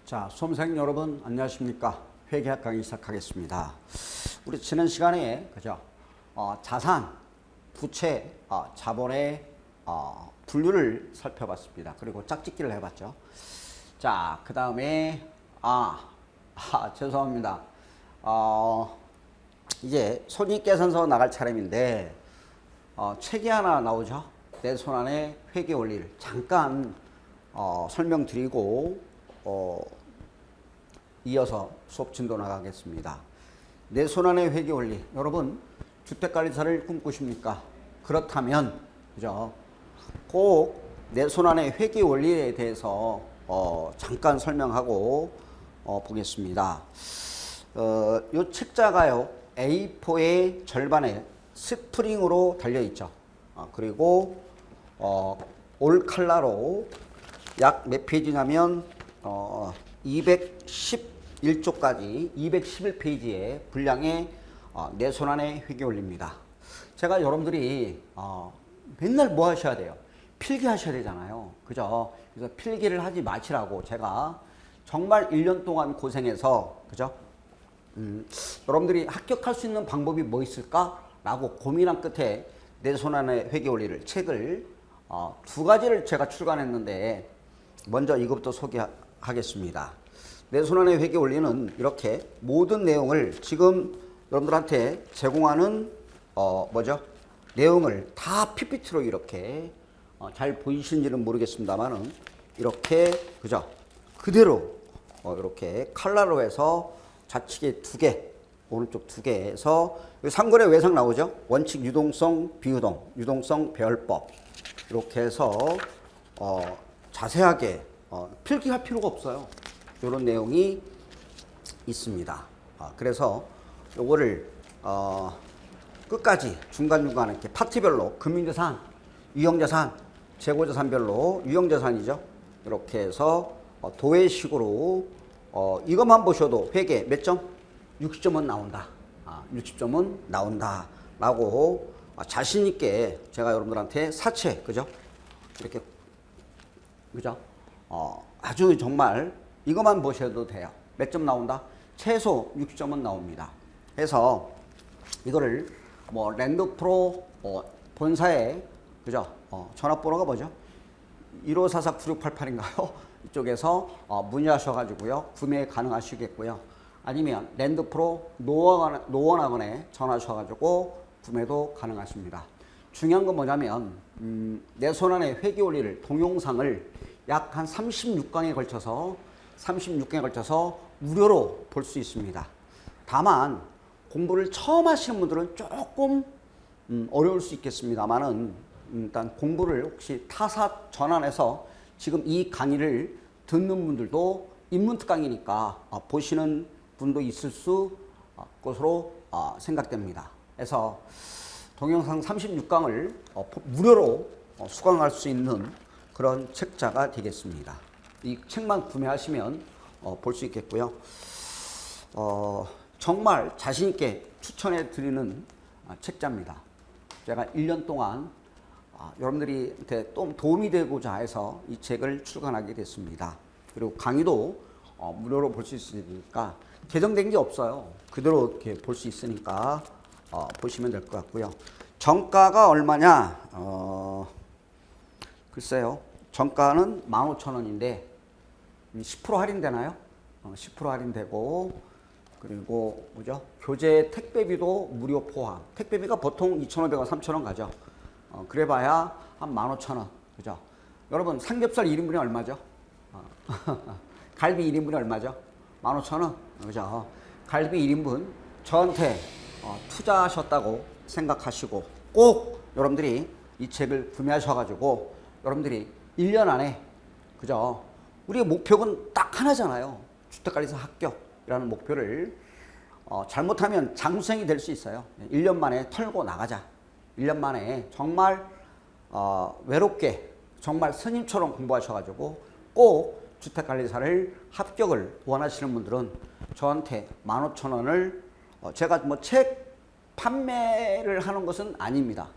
자, 수험생 여러분 안녕하십니까? 회계학 강의 시작하겠습니다. 우리 지난 시간에 그죠? 자산, 부채, 자본의 분류를 살펴봤습니다. 그리고 짝짓기를 해봤죠. 자, 그 다음에 죄송합니다. 이제 손익계산서 나갈 차례인데 책이 하나 나오죠. 내 손안의 회계 원리를 잠깐 설명드리고 이어서 수업 진도 나가겠습니다. 내 손안의 회계 원리. 여러분 주택관리사를 꿈꾸십니까? 그렇다면 그죠? 꼭 내 손안의 회계 원리에 대해서 잠깐 설명하고 보겠습니다. 이 책자가요 A4의 절반에 스프링으로 달려 있죠. 그리고 올 칼라로 약 몇 페이지냐면 211쪽까지 211페이지의 분량의 내 손안의 회계 원리입니다. 제가 여러분들이 맨날 뭐 하셔야 돼요? 필기하셔야 되잖아요. 그죠? 그래서 필기를 하지 마시라고 제가 정말 1년 동안 고생해서 그죠? 여러분들이 합격할 수 있는 방법이 뭐 있을까? 라고 고민한 끝에 내 손안의 회계 원리를 책을 두 가지를 제가 출간했는데 먼저 이것부터 소개하겠습니다. 내 손안의 회계 원리는 이렇게 모든 내용을 지금 여러분들한테 제공하는 내용을 다 PPT로 이렇게 잘 보이시는지는 모르겠습니다만은 이렇게 그죠? 그대로 이렇게 칼라로 해서 좌측에 두 개, 오른쪽 두 개에서 상권의 외상 나오죠? 원칙, 유동성, 비유동, 유동성, 배열법 이렇게 해서 자세하게 필기할 필요가 없어요. 이런 내용이 있습니다. 그래서 요거를 끝까지 중간중간 이렇게 파트별로 금융자산, 유형자산, 재고자산별로 유형자산이죠. 이렇게 해서 도회식으로 이것만 보셔도 회계 몇 점? 60점은 나온다. 60점은 나온다. 라고 자신 있게 제가 여러분들한테 사채, 그죠? 이렇게, 그죠? 아주 정말 이것만 보셔도 돼요. 몇 점 나온다? 최소 60점은 나옵니다. 해서 이거를 뭐 랜드프로 본사에 그죠? 전화번호가 뭐죠? 1544-9688인가요? 이쪽에서 문의하셔가지고요. 구매 가능하시겠고요. 아니면 랜드프로 노원학원에 전화하셔가지고 구매도 가능하십니다. 중요한 건 뭐냐면 내 손안의 회계 원리를 동영상을 약 한 36강에 걸쳐서 무료로 볼 수 있습니다. 다만 공부를 처음 하시는 분들은 조금 어려울 수 있겠습니다만은 일단 공부를 혹시 타사 전환해서 지금 이 강의를 듣는 분들도 입문특 강의니까 보시는 분도 있을 것으로 생각됩니다. 그래서 동영상 36강을 무료로 수강할 수 있는 그런 책자가 되겠습니다. 이 책만 구매하시면 볼 수 있겠고요. 정말 자신 있게 추천해 드리는 책자입니다. 제가 1년 동안 여러분들한테 또 도움이 되고자 해서 이 책을 출간하게 됐습니다. 그리고 강의도 무료로 볼 수 있으니까 개정된 게 없어요. 그대로 이렇게 볼 수 있으니까 보시면 될 것 같고요. 정가가 얼마냐? 글쎄요. 정가는 15,000원인데 10% 할인되나요? 10% 할인되고 그리고 뭐죠? 교재 택배비도 무료 포함. 택배비가 보통 2,500원, 3,000원 가죠. 그래봐야 한 15,000원. 그죠? 여러분 삼겹살 1인분이 얼마죠? 갈비 1인분이 얼마죠? 15,000원. 그죠? 갈비 1인분 저한테 투자하셨다고 생각하시고 꼭 여러분들이 이 책을 구매하셔가지고 여러분들이 1년 안에 그죠? 우리의 목표는 딱 하나잖아요. 주택관리사 합격이라는 목표를 잘못하면 장수생이 될 수 있어요. 1년 만에 털고 나가자. 1년 만에 정말 외롭게 정말 스님처럼 공부하셔가지고 꼭 주택관리사를 합격을 원하시는 분들은 저한테 15,000원을 제가 뭐 책 판매를 하는 것은 아닙니다.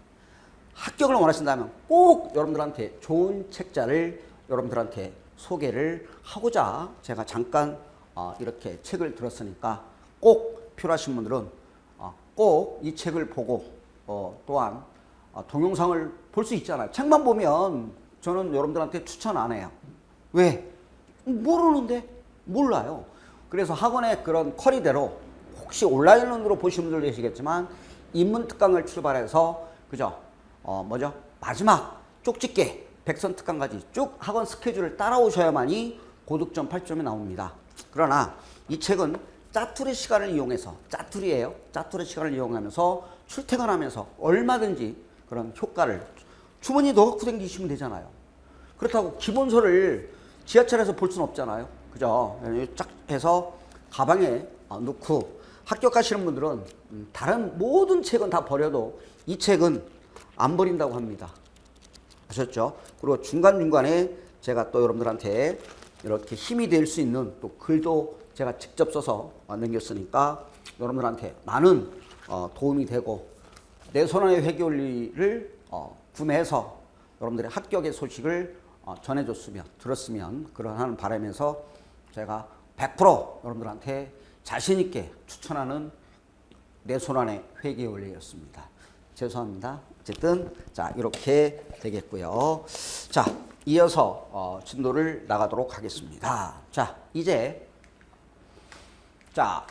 합격을 원하신다면 꼭 여러분들한테 좋은 책자를 여러분들한테 소개를 하고자 제가 잠깐 이렇게 책을 들었으니까 꼭 필요하신 분들은 꼭 이 책을 보고 또한 동영상을 볼 수 있잖아요. 책만 보면 저는 여러분들한테 추천 안 해요. 왜? 모르는데 몰라요. 그래서 학원의 그런 쿼리대로 혹시 온라인으로 보시는 분들 계시겠지만 인문특강을 출발해서 그죠? 뭐죠? 마지막 쪽집게 백선 특강까지 쭉 학원 스케줄을 따라오셔야만이 고득점 8점이 나옵니다. 그러나 이 책은 짜투리 시간을 이용해서 짜투리예요. 짜투리 시간을 이용하면서 출퇴근하면서 얼마든지 그런 효과를 주머니 넣고 다니시면 되잖아요. 그렇다고 기본서를 지하철에서 볼 수는 없잖아요. 그죠? 쫙 해서 가방에 넣고 합격하시는 분들은 다른 모든 책은 다 버려도 이 책은 안 버린다고 합니다. 아셨죠? 그리고 중간중간에 제가 또 여러분들한테 이렇게 힘이 될 수 있는 또 글도 제가 직접 써서 남겼으니까 여러분들한테 많은 도움이 되고 내 손안의 회계원리를 구매해서 여러분들의 합격의 소식을 전해줬으면 들었으면 그러한 바람에서 제가 100% 여러분들한테 자신있게 추천하는 내 손안의 회계원리였습니다. 죄송합니다. 어쨌든 자 이렇게 되겠고요. 자 이어서 진도를 나가도록 하겠습니다. 자 이제 자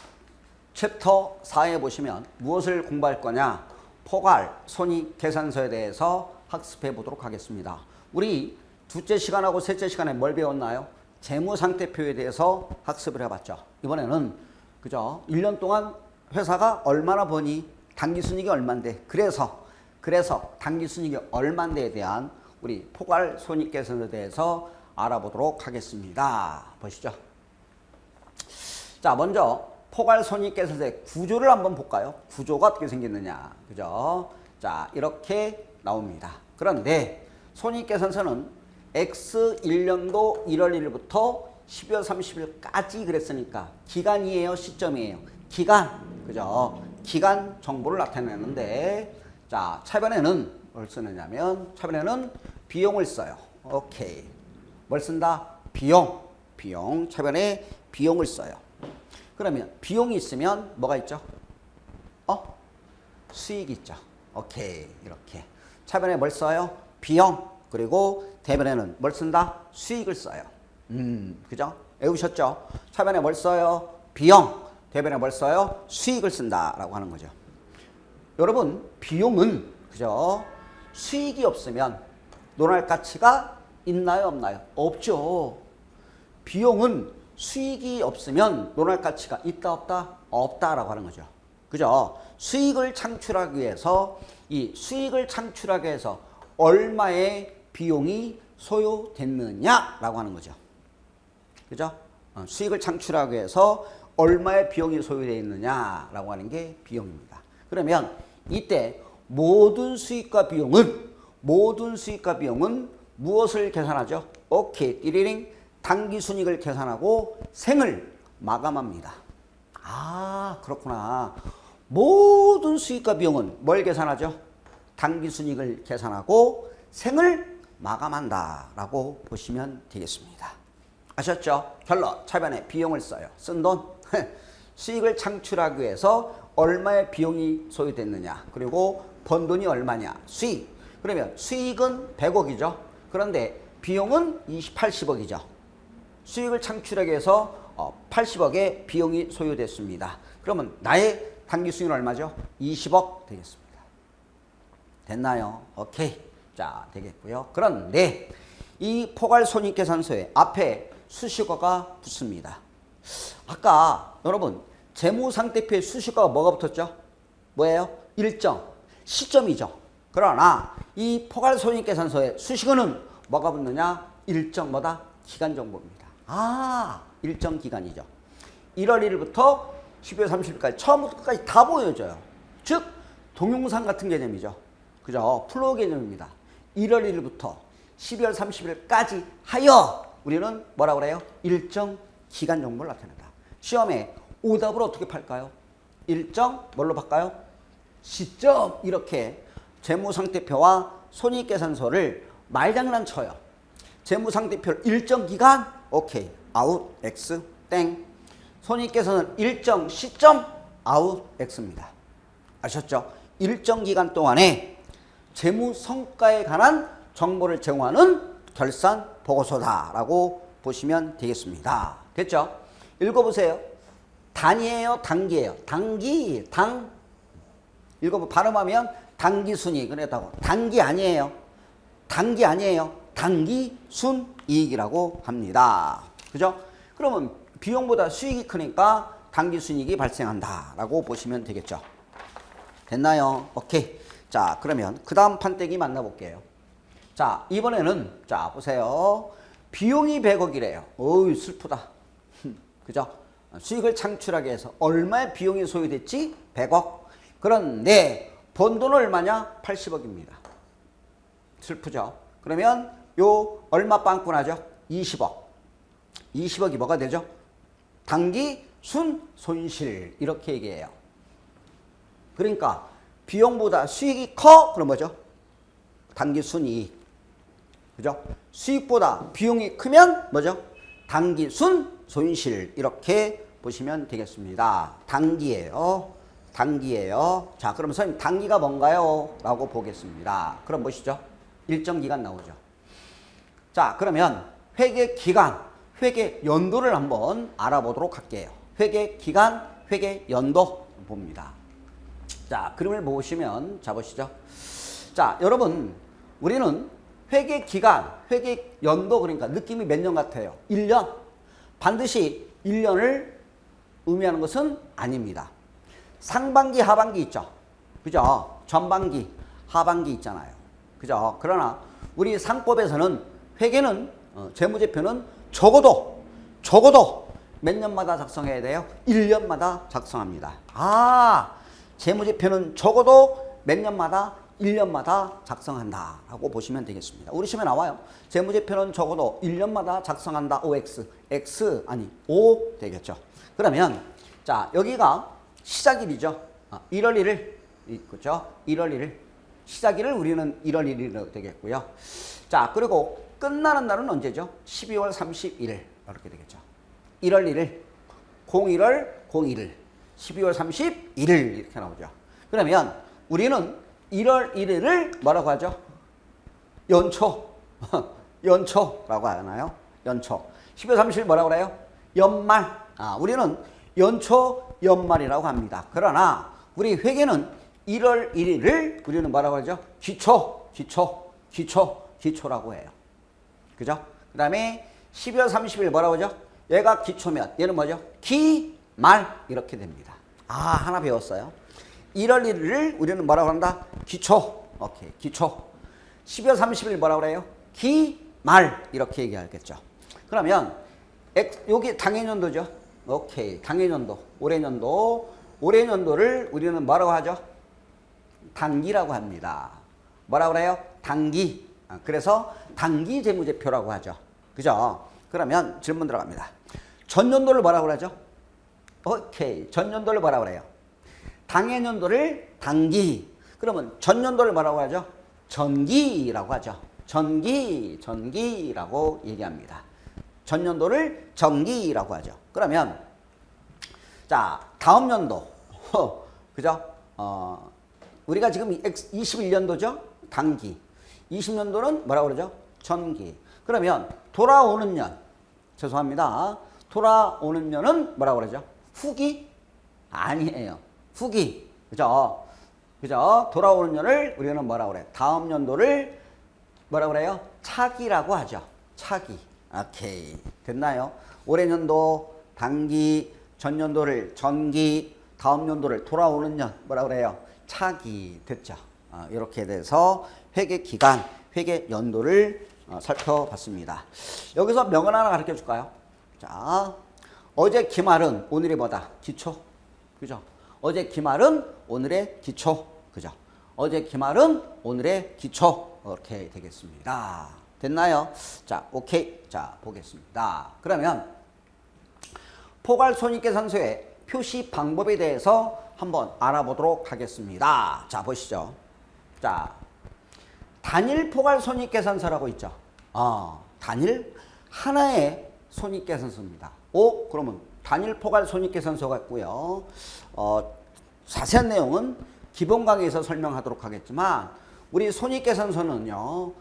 챕터 4에 보시면 무엇을 공부할 거냐 포괄 손익계산서에 대해서 학습해 보도록 하겠습니다. 우리 둘째 시간하고 셋째 시간에 뭘 배웠나요? 재무상태표에 대해서 학습을 해봤죠. 이번에는 그죠? 1년 동안 회사가 얼마나 버니 당기순이익이 얼만데 그래서 당기순이익이 얼만데에 대한 우리 포괄 손익계산서에 대해서 알아보도록 하겠습니다. 보시죠. 자 먼저 포괄 손익계산서의 구조를 한번 볼까요? 구조가 어떻게 생겼느냐 그죠? 자 이렇게 나옵니다. 그런데 손익계산서는 X 1년도 1월 1일부터 12월 30일까지 그랬으니까 기간이에요, 시점이에요? 기간, 그죠? 기간 정보를 나타내는데 자 차변에는 뭘 쓰느냐면 차변에는 비용을 써요. 오케이. 뭘 쓴다? 비용. 차변에 비용을 써요. 그러면 비용이 있으면 뭐가 있죠? 수익이 있죠. 오케이. 이렇게. 차변에 뭘 써요? 비용. 그리고 대변에는 뭘 쓴다? 수익을 써요. 그죠? 외우셨죠? 차변에 뭘 써요? 비용. 대변에 뭘 써요? 수익을 쓴다라고 하는 거죠. 여러분, 비용은 그죠? 수익이 없으면 논할 가치가 있나요, 없나요? 없죠. 비용은 수익이 없으면 논할 가치가 있다, 없다? 없다라고 하는 거죠. 그죠? 수익을 창출하기 위해서 이 수익을 창출하기 위해서 얼마의 비용이 소요됐느냐라고 하는 거죠. 그죠? 수익을 창출하기 위해서 얼마의 비용이 소요되어 있느냐라고 하는 게 비용입니다. 그러면 이때 모든 수익과 비용은 무엇을 계산하죠? 오케이, 띠리링 당기순이익을 계산하고 생을 마감합니다. 아 그렇구나. 모든 수익과 비용은 뭘 계산하죠? 당기순이익을 계산하고 생을 마감한다라고 보시면 되겠습니다. 아셨죠? 결론 차변에 비용을 써요. 쓴 돈 수익을 창출하기 위해서 얼마의 비용이 소요됐느냐 그리고 번 돈이 얼마냐 수익. 그러면 수익은 100억이죠. 그런데 비용은 80억이죠. 수익을 창출하기 위해서 80억의 비용이 소요됐습니다. 그러면 나의 당기수익은 얼마죠? 20억 되겠습니다. 됐나요? 오케이. 자, 되겠고요. 그런데 이 포괄손익계산서에 앞에 수식어가 붙습니다. 아까 여러분 재무상태표에 수식어가 뭐가 붙었죠? 뭐예요? 일정, 시점이죠. 그러나 이 포괄손익계산서에 수식어는 뭐가 붙느냐? 일정 뭐다? 기간 정보입니다. 아, 일정 기간이죠. 1월 1일부터 12월 30일까지 처음부터 끝까지 다 보여줘요. 즉 동영상 같은 개념이죠. 그죠? 플로우 개념입니다. 1월 1일부터 12월 30일까지 하여 우리는 뭐라고 그래요? 일정 기간 정보를 나타낸다. 시험에 오답을 어떻게 팔까요? 일정 뭘로 바꿔요? 시점. 이렇게 재무상태표와 손익계산서를 말장난 쳐요. 재무상태표를 일정 기간 오케이 아웃 X 땡. 손익계산은 일정 시점 아웃 X입니다. 아셨죠? 일정 기간 동안에 재무 성과에 관한 정보를 제공하는 결산 보고서다라고 보시면 되겠습니다. 됐죠? 읽어보세요. 단이에요, 단기예요? 단기, 당. 읽어보 발음하면 단기순이익 그랬다고. 단기 아니에요. 단기 아니에요. 단기 순이익이라고 합니다. 그죠? 그러면 비용보다 수익이 크니까 단기 순이익이 발생한다라고 보시면 되겠죠. 됐나요? 오케이. 자, 그러면 그 다음 판때기 만나볼게요. 자, 이번에는 자 보세요. 비용이 100억이래요. 어우 슬프다. 그죠? 수익을 창출하기 위해서 얼마의 비용이 소요됐지? 100억. 그런데 번 돈은 얼마냐? 80억입니다. 슬프죠? 그러면 요 얼마 빵꾸나죠? 20억. 20억이 뭐가 되죠? 단기 순 손실 이렇게 얘기해요. 그러니까 비용보다 수익이 커? 그럼 뭐죠? 단기 순이익. 그죠? 수익보다 비용이 크면 뭐죠? 단기 순 손실 이렇게 보시면 되겠습니다. 단기예요. 단기예요. 자, 그럼 선생님 단기가 뭔가요? 라고 보겠습니다. 그럼 보시죠. 일정 기간 나오죠. 자, 그러면 회계 기간, 회계 연도를 한번 알아보도록 할게요. 회계 기간, 회계 연도 봅니다. 자, 그림을 보시면 자 보시죠. 자, 여러분 우리는 회계 기간, 회계 연도 그러니까 느낌이 몇 년 같아요? 1년. 반드시 1년을 의미하는 것은 아닙니다. 상반기, 하반기 있죠. 그죠? 전반기, 하반기 있잖아요. 그죠? 그러나 우리 상법에서는 회계는 재무제표는 적어도 몇 년마다 작성해야 돼요? 1년마다 작성합니다. 아, 재무제표는 적어도 몇 년마다 1년마다 작성한다 라고 보시면 되겠습니다. 우리 시험에 나와요. 재무제표는 적어도 1년마다 작성한다. OX. X 아니 O 되겠죠. 그러면 자 여기가 시작일이죠. 1월 1일 그죠? 1월 1일 시작일을 우리는 1월 1일로 되겠고요. 자 그리고 끝나는 날은 언제죠? 12월 31일 이렇게 되겠죠. 1월 1일 01월 01일 12월 31일 이렇게 나오죠. 그러면 우리는 1월 1일을 뭐라고 하죠? 연초. 연초라고 하나요? 연초. 12월 30일 뭐라고 그래요? 연말. 우리는 연초, 연말이라고 합니다. 그러나 우리 회계는 1월 1일을 우리는 뭐라고 하죠? 기초라고 해요. 그죠? 그 다음에 12월 30일 뭐라고 하죠? 얘가 기초면 얘는 뭐죠? 기말 이렇게 됩니다. 하나 배웠어요. 1월 1일을 우리는 뭐라고 한다? 기초. 오케이. 기초. 12월 30일 뭐라고 그래요? 기말. 이렇게 얘기하겠죠. 그러면 여기 당해년도죠. 오케이. 당해년도. 올해년도를 우리는 뭐라고 하죠? 단기라고 합니다. 뭐라고 그래요? 단기. 그래서 단기 재무제표라고 하죠. 그죠? 그러면 질문 들어갑니다. 전년도를 뭐라고 그러죠? 오케이. 전년도를 뭐라고 그래요? 당해년도를 단기. 그러면 전년도를 뭐라고 하죠? 전기라고 하죠. 전기라고 얘기합니다. 전년도를 전기라고 하죠. 그러면 자 다음 연도 그죠? 우리가 지금 21년도죠? 단기. 20년도는 뭐라고 그러죠? 전기. 그러면 돌아오는 년 죄송합니다. 돌아오는 년은 뭐라고 그러죠? 후기? 아니에요. 후기. 그죠? 그죠? 돌아오는 년을 우리는 뭐라고 그래요? 다음 연도를 뭐라고 그래요? 차기라고 하죠. 차기. 오케이. 됐나요? 올해 연도 단기, 전년도를 전기, 다음 연도를 돌아오는 년 뭐라고 그래요? 차기. 됐죠? 이렇게 돼서 회계 기간, 회계 연도를 살펴봤습니다. 여기서 명언 하나 가르쳐 줄까요? 자, 어제 기말은 오늘의 뭐다? 기초. 그죠? 어제 기말은 오늘의 기초. 그죠? 어제 기말은 오늘의 기초. 이렇게 되겠습니다. 됐나요? 자, 오케이. 자, 보겠습니다. 그러면 포괄손익계산서의 표시 방법에 대해서 한번 알아보도록 하겠습니다. 자, 보시죠. 자, 단일 포괄손익계산서라고 있죠. 단일 하나의 손익계산서입니다. 오, 그러면 단일 포괄 손익계산서가 있고요. 자세한 내용은 기본 강의에서 설명하도록 하겠지만 우리 손익계산서는요.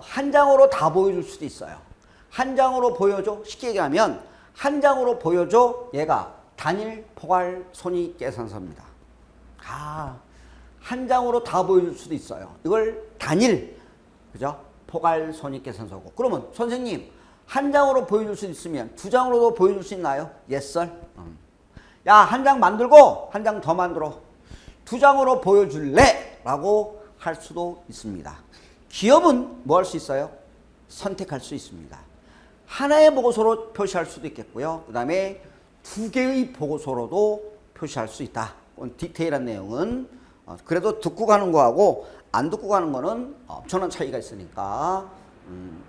한 장으로 다 보여줄 수도 있어요. 한 장으로 보여줘. 쉽게 얘기하면 한 장으로 보여줘. 얘가 단일 포괄 손익계산서입니다. 한 장으로 다 보여줄 수도 있어요. 이걸 단일, 그죠? 포괄 손익계산서고. 그러면 선생님 한 장으로 보여줄 수 있으면 두 장으로도 보여줄 수 있나요? Yes, sir. 야, 한 장 만들고 한 장 더 만들어. 두 장으로 보여줄래? 라고 할 수도 있습니다. 기업은 뭐 할 수 있어요? 선택할 수 있습니다. 하나의 보고서로 표시할 수도 있겠고요. 그 다음에 두 개의 보고서로도 표시할 수 있다. 디테일한 내용은 그래도 듣고 가는 거하고 안 듣고 가는 거는 엄청난 차이가 있으니까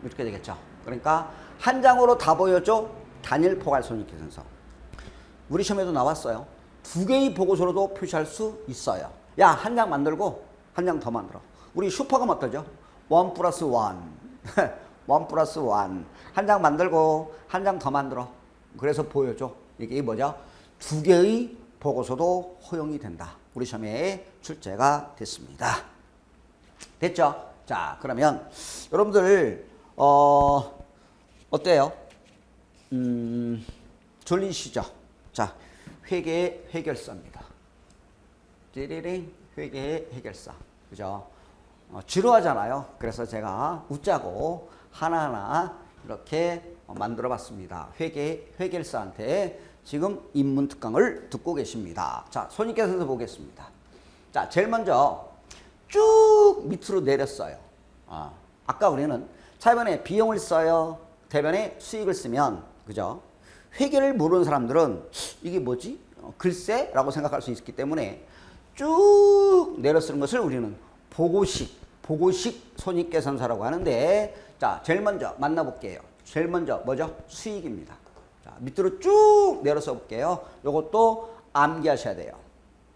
이렇게 되겠죠. 그러니까 한 장으로 다 보여줘. 단일 포괄 손익계산서. 우리 시험에도 나왔어요. 두 개의 보고서로도 표시할 수 있어요. 야, 한 장 만들고 한 장 더 만들어. 우리 슈퍼감 어떠죠? 1 플러스 1. 1 플러스 1. 한 장 만들고 한 장 더 만들어. 그래서 보여줘. 이게 뭐죠? 두 개의 보고서도 허용이 된다. 우리 시험에 출제가 됐습니다. 됐죠? 자, 그러면 여러분들 어때요? 졸리시죠? 자, 회계의 해결사입니다. 띠리링 회계의 해결사. 그죠? 지루하잖아요. 그래서 제가 웃자고 하나하나 이렇게 만들어 봤습니다. 회계의 해결사한테 지금 인문특강을 듣고 계십니다. 자, 손익계산서 보겠습니다. 자, 제일 먼저 쭉 밑으로 내렸어요. 아까 우리는 차변에 비용을 써요. 대변에 수익을 쓰면, 그죠? 회계를 모르는 사람들은 이게 뭐지? 글쎄? 라고 생각할 수 있기 때문에 쭉 내려 쓰는 것을 우리는 보고식 손익계산서라고 하는데, 자, 제일 먼저 만나볼게요. 제일 먼저 뭐죠? 수익입니다. 자, 밑으로 쭉 내려 써볼게요. 요것도 암기하셔야 돼요.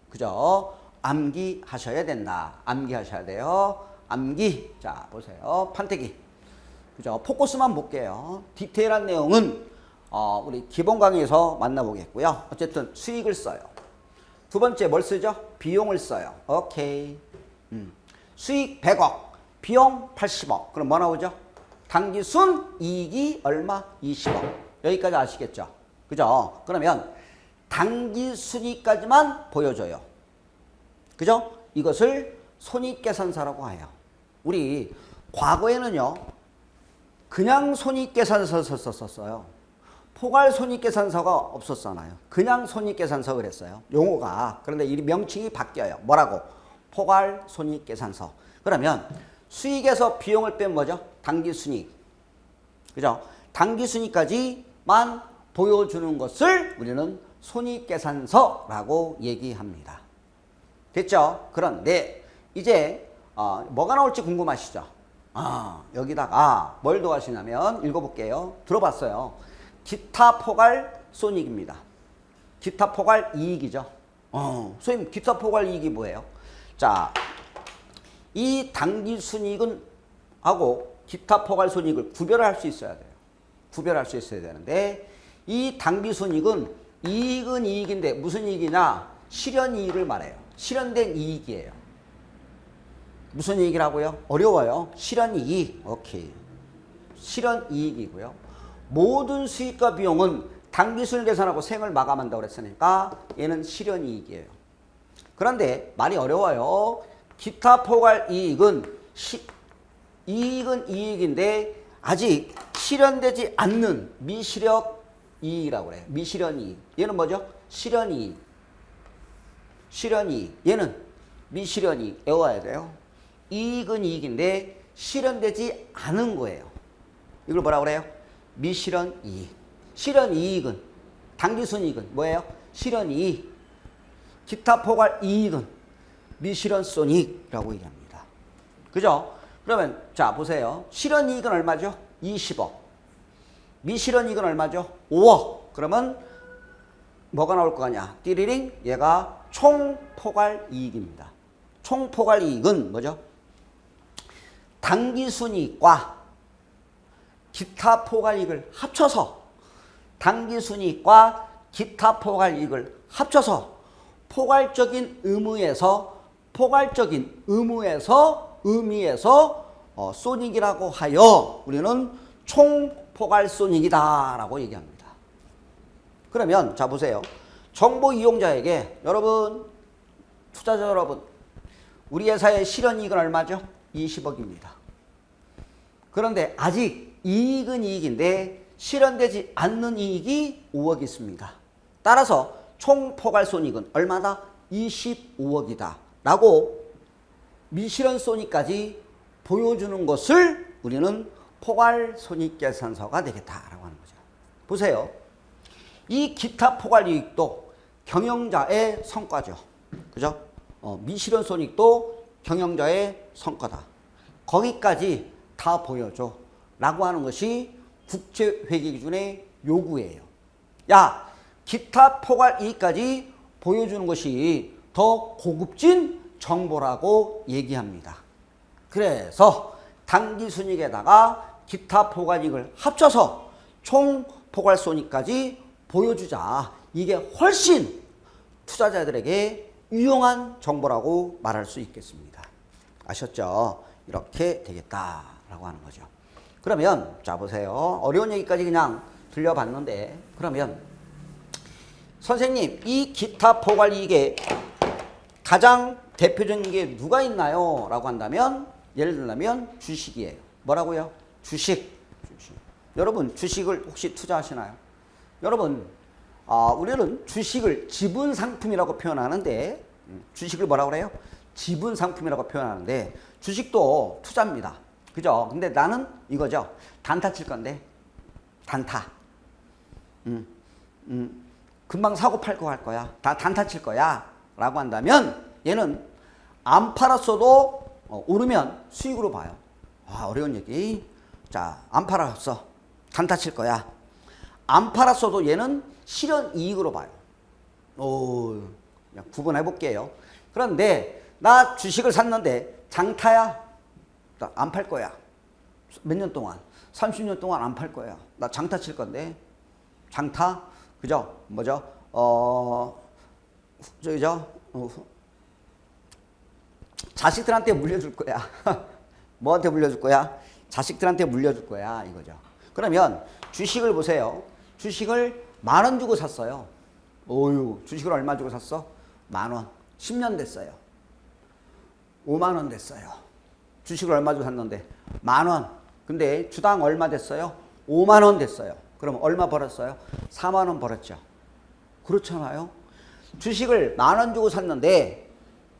그죠? 암기하셔야 된다. 암기하셔야 돼요. 암기. 자, 보세요. 판때기. 그죠? 포커스만 볼게요. 디테일한 내용은 우리 기본 강의에서 만나보겠고요. 어쨌든 수익을 써요. 두 번째 뭘 쓰죠? 비용을 써요. 오케이. 수익 100억, 비용 80억. 그럼 뭐 나오죠? 당기순 이익이 얼마? 20억. 여기까지 아시겠죠? 그죠? 그러면 당기순이익까지만 보여줘요. 그죠? 이것을 손익계산서라고 해요. 우리 과거에는요, 그냥 손익계산서 썼어요. 포괄 손익계산서가 없었잖아요. 그냥 손익계산서 그랬어요. 용어가. 그런데 이 명칭이 바뀌어요. 뭐라고? 포괄 손익계산서. 그러면 수익에서 비용을 빼면 뭐죠? 당기순이익. 그죠? 당기순이익까지만 보여주는 것을 우리는 손익계산서라고 얘기합니다. 됐죠? 그런데 이제 뭐가 나올지 궁금하시죠? 여기다가 뭘 더하시냐면 읽어볼게요. 들어봤어요. 기타 포괄 손익입니다. 기타 포괄 이익이죠. 선생님, 기타 포괄 이익이 뭐예요? 자, 이 당기순이익은 하고 기타 포괄 손익을 구별할 수 있어야 돼요. 구별할 수 있어야 되는데, 이 당기순이익은 이익은 이익인데 무슨 이익이냐? 실현이익을 말해요. 실현된 이익이에요. 무슨 이익이라고요? 어려워요. 실현이익. 오케이. 실현이익이고요. 모든 수익과 비용은 당기순을 계산하고 생을 마감한다고 그랬으니까 얘는 실현이익이에요. 그런데 말이 어려워요. 기타 포괄 이익은 이익은 이익인데 아직 실현되지 않는 미실현 이익이라고 그래요. 미실현 이익. 얘는 뭐죠? 실현 이익. 실현 이익. 얘는 미실현 이익. 외워야 돼요. 이익은 이익인데 실현되지 않은 거예요. 이걸 뭐라고 그래요? 미실현 이익. 실현 이익은, 당기순이익은 뭐예요? 실현 이익. 기타 포괄 이익은 미실현 손익이라고 얘기합니다. 그죠? 그러면 자 보세요. 실현 이익은 얼마죠? 20억. 미실현 이익은 얼마죠? 5억. 그러면 뭐가 나올 거 아니야? 띠리링. 얘가 총 포괄 이익입니다. 총 포괄 이익은 뭐죠? 당기순이익과 기타 포괄이익을 합쳐서 당기순이익과 기타 포괄이익을 합쳐서 포괄적인 의미에서 손익이라고 하여 우리는 총포괄손익이다라고 얘기합니다. 그러면 자 보세요. 정보 이용자에게 여러분, 투자자 여러분, 우리 회사의 실현이익은 얼마죠? 20억입니다. 그런데 아직 이익은 이익인데 실현되지 않는 이익이 5억 있습니다. 따라서 총포괄손익은 얼마다? 25억이다 라고 미실현손익까지 보여주는 것을 우리는 포괄손익계산서가 되겠다라고 하는 거죠. 보세요. 이 기타 포괄이익도 경영자의 성과죠. 그죠? 미실현손익도 경영자의 성과다. 거기까지 다 보여줘 라고 하는 것이 국제회계기준의 요구예요. 야, 기타 포괄이익까지 보여주는 것이 더 고급진 정보라고 얘기합니다. 그래서 당기순이익에다가 기타 포괄이익을 합쳐서 총 포괄손익까지 보여주자. 이게 훨씬 투자자들에게 유용한 정보라고 말할 수 있겠습니다. 아셨죠? 이렇게 되겠다라고 하는 거죠. 그러면 자 보세요. 어려운 얘기까지 그냥 들려봤는데, 그러면 선생님, 이 기타 포괄이익에 가장 대표적인 게 누가 있나요? 라고 한다면, 예를 들면 주식이에요. 뭐라고요? 주식. 여러분, 주식을 혹시 투자하시나요? 여러분, 우리는 주식을 지분상품이라고 표현하는데, 주식을 뭐라고 그래요? 지분상품이라고 표현하는데, 주식도 투자입니다. 그죠? 근데 나는 이거죠. 단타 칠 건데, 단타. 금방 사고 팔고 할 거야. 다 단타 칠 거야. 라고 한다면, 얘는 안 팔았어도 오르면 수익으로 봐요. 어려운 얘기. 자, 안 팔았어. 단타 칠 거야. 안 팔았어도 얘는 실현이익으로 봐요. 구분해 볼게요. 그런데 나 주식을 샀는데 장타야. 나 안 팔 거야. 몇 년 동안? 30년 동안 안 팔 거야. 나 장타 칠 건데. 장타? 그죠? 뭐죠? 저기죠? 자식들한테 물려줄 거야. 뭐한테 물려줄 거야? 자식들한테 물려줄 거야. 이거죠. 그러면 주식을 보세요. 주식을 10,000원 주고 샀어요. 주식을 얼마 주고 샀어? 10,000원. 10년 됐어요. 50,000원 됐어요. 주식을 얼마 주고 샀는데? 10,000원. 근데 주당 얼마 됐어요? 50,000원 됐어요. 그럼 얼마 벌었어요? 40,000원 벌었죠. 그렇잖아요. 주식을 10,000원 주고 샀는데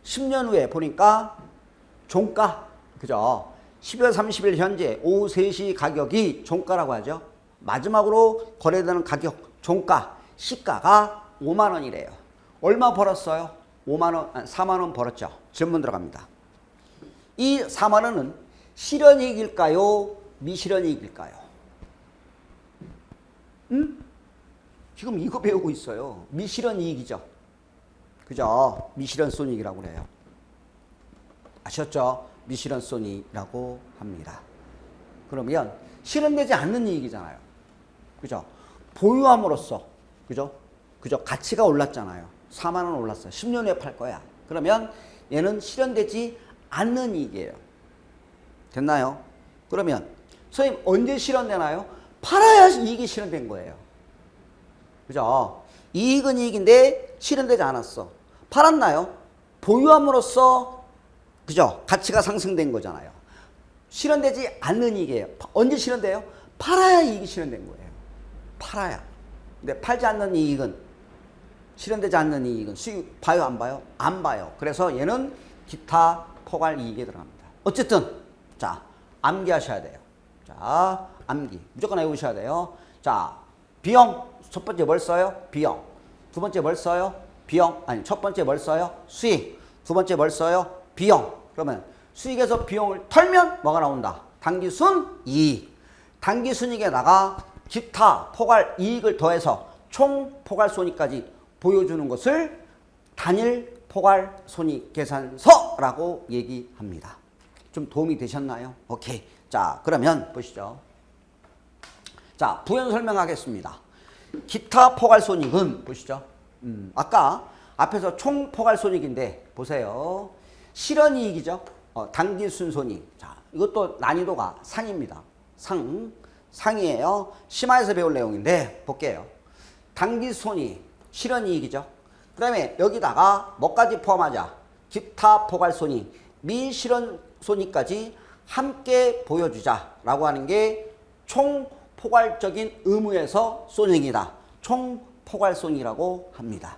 10년 후에 보니까 종가, 그죠? 12월 30일 현재 오후 3시 가격이 종가라고 하죠. 마지막으로 거래되는 가격, 종가, 시가가 50,000원이래요. 얼마 벌었어요? 40,000원 벌었죠. 질문 들어갑니다. 이 40,000원은 실현이익일까요? 미실현이익일까요? 지금 이거 배우고 있어요. 미실현이익이죠. 그죠? 미실현손익이라고 그래요. 아셨죠? 미실현손익이라고 합니다. 그러면 실현되지 않는 이익이잖아요. 그죠? 보유함으로써, 그죠? 가치가 올랐잖아요. 40,000원 올랐어요. 10년 후에 팔 거야. 그러면 얘는 실현되지 않는 이익이에요. 됐나요? 그러면 선생님, 언제 실현되나요? 팔아야 이익이 실현된 거예요. 그죠? 이익은 이익인데 실현되지 않았어. 팔았나요? 보유함으로써, 그죠? 가치가 상승된 거잖아요. 실현되지 않는 이익이에요. 언제 실현돼요? 팔아야 이익이 실현된 거예요. 팔아야. 근데 팔지 않는 이익은, 실현되지 않는 이익은 수익 봐요, 안 봐요? 안 봐요. 그래서 얘는 기타 포괄 이익에 들어갑니다. 어쨌든 자, 암기하셔야 돼요. 자, 암기 무조건 외우셔야 돼요. 자, 비용 첫 번째 뭘 써요? 비용. 두 번째 뭘 써요? 비용. 아니, 첫 번째 뭘 써요? 수익. 두 번째 뭘 써요? 비용. 그러면 수익에서 비용을 털면 뭐가 나온다? 당기순 이익. 당기순이익에다가 기타 포괄 이익을 더해서 총 포괄 손익까지 보여주는 것을 단일 포괄 손익 계산서라고 얘기합니다. 좀 도움이 되셨나요? 오케이. 자, 그러면 보시죠. 자, 부연 설명하겠습니다. 기타 포괄손익은 보시죠. 아까 앞에서 총 포괄손익인데 보세요. 실현이익이죠. 당기순손익. 자, 이것도 난이도가 상입니다. 상이에요. 심화에서 배울 내용인데 볼게요. 당기손익, 실현이익이죠. 그 다음에 여기다가 뭐까지 포함하자? 기타 포괄손익, 미실현손익까지 함께 보여주자라고 하는 게 총포괄적인 의무에서 손익이다. 총포괄손익이라고 합니다.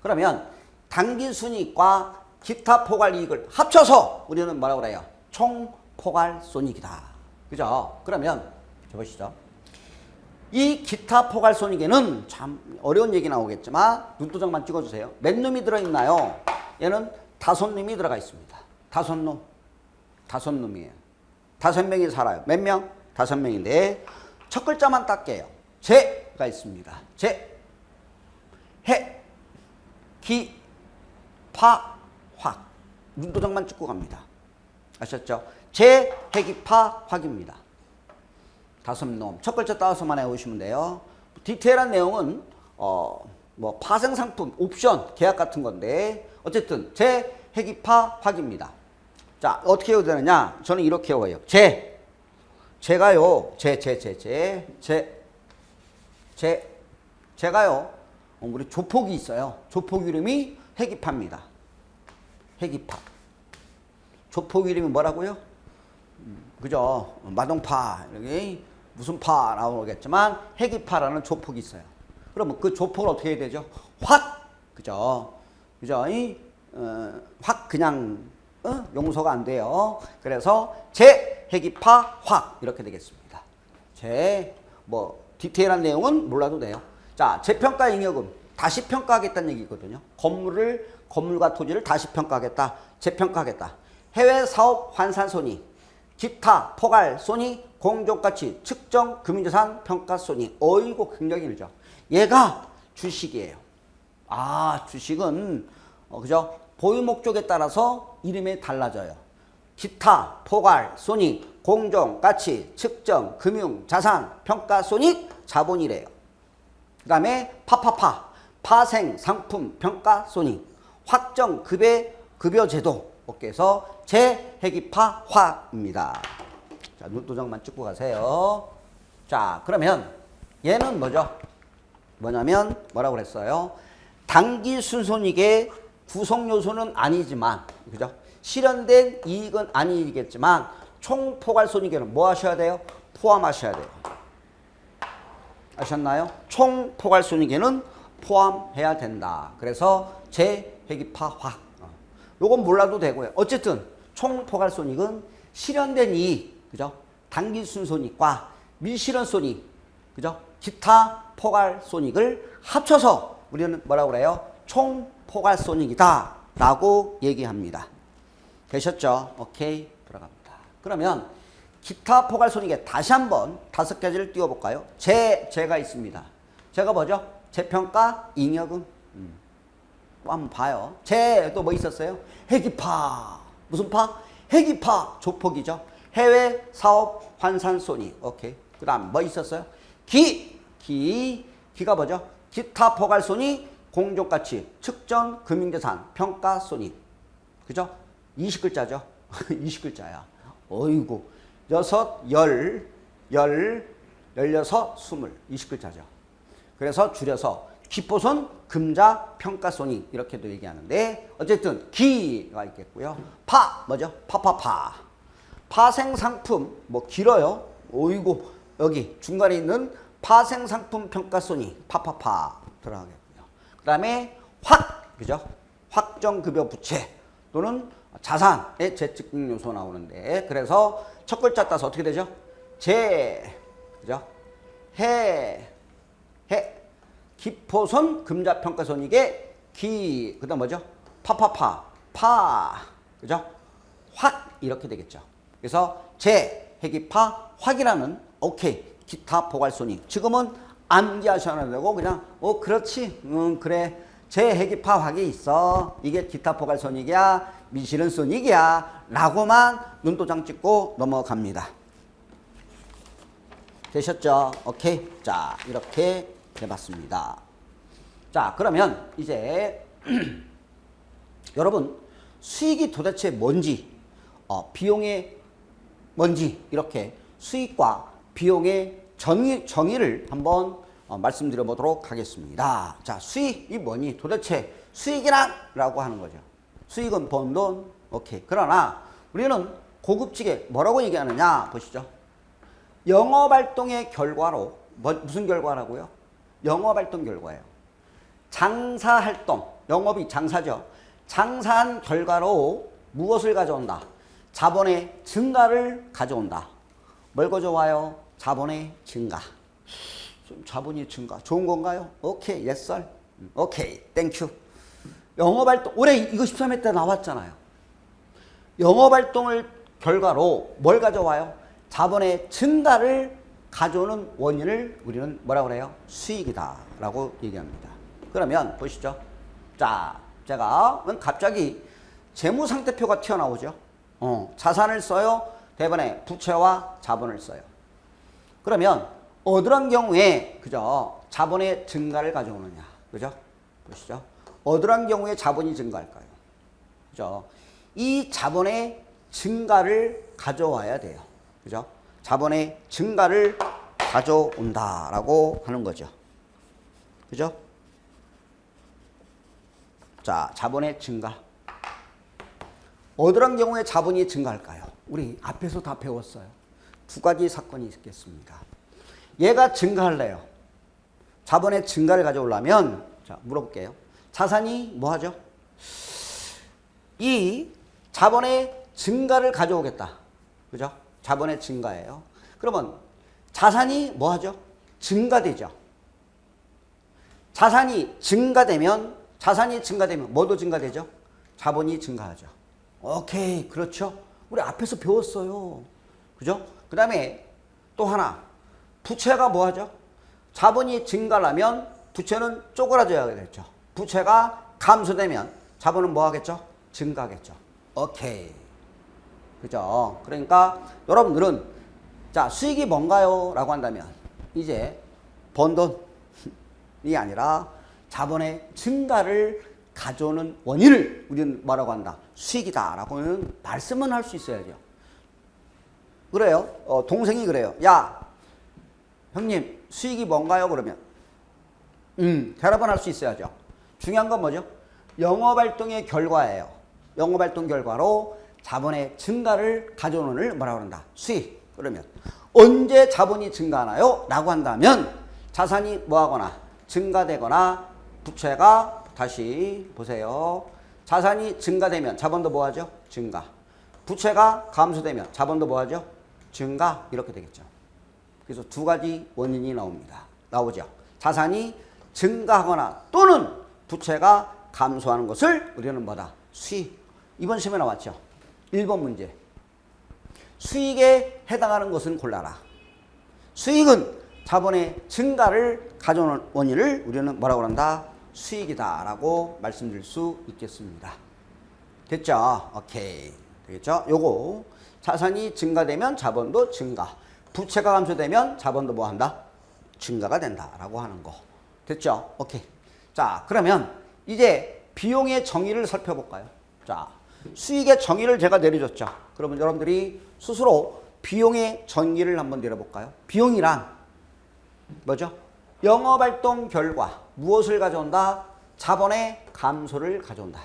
그러면 당기순이익과 기타 포괄이익을 합쳐서 우리는 뭐라고 그래요? 총포괄손익이다. 그죠? 그러면 보시죠. 이 기타 포괄손익에는 참 어려운 얘기 나오겠지만 눈도장만 찍어주세요. 몇 놈이 들어있나요? 얘는 5놈이 들어가 있습니다. 5놈. 5놈이에요. 5명이 살아요. 몇 명? 5명인데 첫 글자만 닦게요. 제가 있습니다. 제, 해, 기, 파, 확. 눈도장만 찍고 갑니다. 아셨죠? 제, 해, 기, 파, 확입니다. 5놈. 첫 글자 따서만 해오시면 돼요. 디테일한 내용은 뭐 파생상품, 옵션, 계약 같은 건데 어쨌든 제, 해, 기, 파, 확입니다. 자, 어떻게 해야 되느냐? 저는 이렇게 외워요. 제가요. 제가요. 우리 조폭이 있어요. 조폭 이름이 해기파입니다. 해기파. 조폭 이름이 뭐라고요? 그죠? 마동파, 여기 무슨 파 나오겠지만 해기파라는 조폭이 있어요. 그러면 그 조폭을 어떻게 해야 되죠? 확! 그죠? 확 그냥 용서가 안 돼요. 그래서 제, 해기파, 확 이렇게 되겠습니다. 뭐 디테일한 내용은 몰라도 돼요. 자, 재평가 잉여금 다시 평가하겠다는 얘기거든요. 건물과 토지를 다시 평가하겠다. 재평가하겠다. 해외 사업 환산 손익, 기타 포괄 손익, 공정가치 측정 금융자산 평가 손익. 어이고 굉장히 길죠. 얘가 주식이에요. 주식은 그죠? 보유 목적에 따라서 이름이 달라져요. 기타, 포괄, 손익, 공정, 가치, 측정, 금융, 자산, 평가, 손익, 자본이래요. 그 다음에 파생, 상품, 평가, 손익, 확정, 급여 제도, 어깨에서 제, 해기파, 화입니다. 자, 눈도장만 찍고 가세요. 자, 그러면 얘는 뭐죠? 뭐냐면 뭐라고 그랬어요? 당기순손익의 구성 요소는 아니지만, 그죠? 실현된 이익은 아니겠지만, 총포괄손익에는 뭐 하셔야 돼요? 포함하셔야 돼요. 아셨나요? 총포괄손익에는 포함해야 된다. 그래서 제, 해기파, 확. 요건 몰라도 되고요. 어쨌든, 총포괄손익은 실현된 이익, 그죠? 당기순손익과 미실현손익, 그죠? 기타 포괄손익을 합쳐서 우리는 뭐라고 그래요? 총포괄손익이다 라고 얘기합니다. 되셨죠? 오케이, 들어갑니다. 그러면 기타 포괄손익에 다시 한번 5가지를 띄워볼까요? 제가 있습니다. 제가 뭐죠? 재평가 잉여금. 한번 봐요. 또 뭐 있었어요? 해기파. 무슨 파? 해기파. 조폭이죠. 해외 사업 환산 손익. 오케이. 그 다음 뭐 있었어요? 기가 뭐죠? 기타 포괄손익, 공정가치, 측정, 금융자산, 평가, 손익. 그죠? 20글자죠? 20글자야. 어이구. 6, 10, 16, 20. 20글자죠. 그래서 줄여서 기포손, 금자, 평가, 손익. 이렇게도 얘기하는데, 어쨌든, 기가 있겠고요. 뭐죠? 파생상품, 뭐, 길어요. 어이구. 여기 중간에 있는 파생상품, 평가, 손익. 들어가겠고요. 그 다음에 그죠? 확정급여 부채 또는 자산의 재측정 요소 나오는데, 그래서 첫 글자 따서 어떻게 되죠? 그죠? 기포손 금자평가손익의 그 다음 뭐죠? 그죠? 확 이렇게 되겠죠. 그래서 해기파, 확이라는 오케이 기타 포괄손익. 지금은 암기하셔야 되고 그냥 그렇지 그래 해기파, 확이 있어. 이게 기타 포괄손익이야, 미실현손익이야 라고만 눈도장 찍고 넘어갑니다. 되셨죠? 오케이. 자, 이렇게 해봤습니다. 자, 그러면 이제 여러분 수익이 도대체 뭔지, 비용의 뭔지 이렇게 수익과 비용의 정의를 한번 말씀드려 보도록 하겠습니다. 자, 수익이 뭐니? 도대체 수익이란? 라고 하는 거죠. 수익은 번 돈, 오케이. 그러나 우리는 고급지게 뭐라고 얘기하느냐 보시죠. 영업활동의 결과로, 무슨 결과라고요? 영업활동 결과예요. 장사활동, 영업이 장사죠. 장사한 결과로 무엇을 가져온다? 자본의 증가를 가져온다. 뭘 가져와요? 자본의 증가. 자본이 증가. 좋은 건가요? 오케이, yes sir. 오케이, 땡큐. 영업활동, 올해 이거 13회 때 나왔잖아요. 영업활동을 결과로 뭘 가져와요? 자본의 증가를 가져오는 원인을 우리는 뭐라고 그래요? 수익이다 라고 얘기합니다. 그러면 보시죠. 자, 제가 갑자기 재무상태표가 튀어나오죠. 자산을 써요. 대번에 부채와 자본을 써요. 그러면 어떠한 경우에 그죠? 자본의 증가를 가져오느냐. 그죠? 보시죠. 어떠한 경우에 자본이 증가할까요? 그죠? 이 자본의 증가를 가져와야 돼요. 그죠? 자본의 증가를 가져온다라고 하는 거죠. 그죠? 자, 자본의 증가. 어떠한 경우에 자본이 증가할까요? 우리 앞에서 다 배웠어요. 두 가지 사건이 있겠습니다. 얘가 증가할래요. 자본의 증가를 가져오려면, 자, 물어볼게요. 자산이 뭐 하죠? 이 자본의 증가를 가져오겠다. 그죠? 자본의 증가예요. 그러면 자산이 뭐 하죠? 증가되죠. 자산이 증가되면 뭐도 증가되죠? 자본이 증가하죠. 오케이, 그렇죠. 우리 앞에서 배웠어요. 그죠? 그 다음에 또 하나, 부채가 뭐 하죠? 자본이 증가하면 부채는 쪼그라져야 되겠죠. 부채가 감소되면 자본은 뭐 하겠죠? 증가하겠죠. 오케이. 그죠? 그러니까 여러분들은 자, 수익이 뭔가요? 라고 한다면 이제 번 돈이 아니라 자본의 증가를 가져오는 원인을 우리는 뭐라고 한다? 수익이다 라고는 말씀은 할 수 있어야죠. 그래요. 동생이 그래요. 야, 형님 수익이 뭔가요? 그러면 대답은 할 수 있어야죠. 중요한 건 뭐죠? 영업활동의 결과예요. 영업활동 결과로 자본의 증가를 가져오는 을 뭐라고 한다? 수익. 그러면 언제 자본이 증가하나요? 라고 한다면 자산이 뭐하거나 증가되거나 부채가 다시 보세요. 자산이 증가되면 자본도 뭐하죠? 증가. 부채가 감소되면 자본도 뭐하죠? 증가. 이렇게 되겠죠. 그래서 두 가지 원인이 나오죠. 자산이 증가하거나 또는 부채가 감소하는 것을 우리는 뭐다? 수익. 이번 시험에 나왔죠. 1번 문제. 수익에 해당하는 것은 골라라. 수익은 자본의 증가를 가져오는 원인을 우리는 뭐라고 한다? 수익이다 라고 말씀드릴 수 있겠습니다. 됐죠? 오케이. 되겠죠? 요거 자산이 증가되면 자본도 증가. 부채가 감소되면 자본도 뭐 한다? 증가가 된다 라고 하는 거. 됐죠? 오케이. 자, 그러면 이제 비용의 정의를 살펴볼까요? 자, 수익의 정의를 제가 내려줬죠. 그러면 여러분들이 스스로 비용의 정의를 한번 내려볼까요? 비용이란 뭐죠? 영업활동 결과 무엇을 가져온다? 자본의 감소를 가져온다.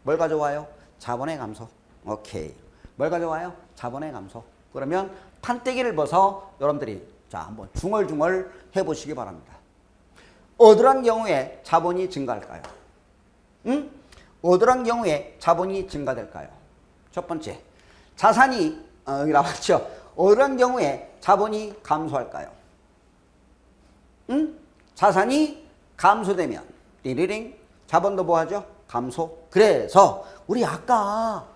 뭘 가져와요? 자본의 감소. 오케이. 뭘 가져와요? 자본의 감소. 그러면 판때기를 벗어 여러분들이 자 한번 중얼중얼 해보시기 바랍니다. 어떠한 경우에 자본이 증가할까요? 어떠한 경우에 자본이 증가될까요? 첫 번째, 자산이 여기 나왔죠. 어떠한 경우에 자본이 감소할까요? 자산이 감소되면 띠리링 자본도 뭐하죠? 감소. 그래서 우리 아까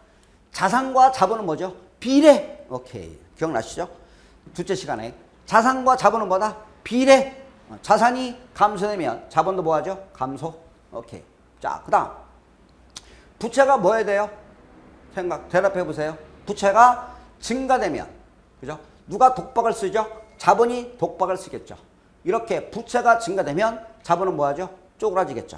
자산과 자본은 뭐죠? 비례. 오케이. 기억나시죠? 둘째 시간에 자산과 자본은 뭐다? 비례. 자산이 감소되면 자본도 뭐하죠? 감소. 오케이. 자, 그 다음 부채가 뭐 해야 돼요? 대답해 보세요. 부채가 증가되면 그죠? 누가 독박을 쓰죠? 자본이 독박을 쓰겠죠. 이렇게 부채가 증가되면 자본은 뭐하죠? 쪼그라지겠죠.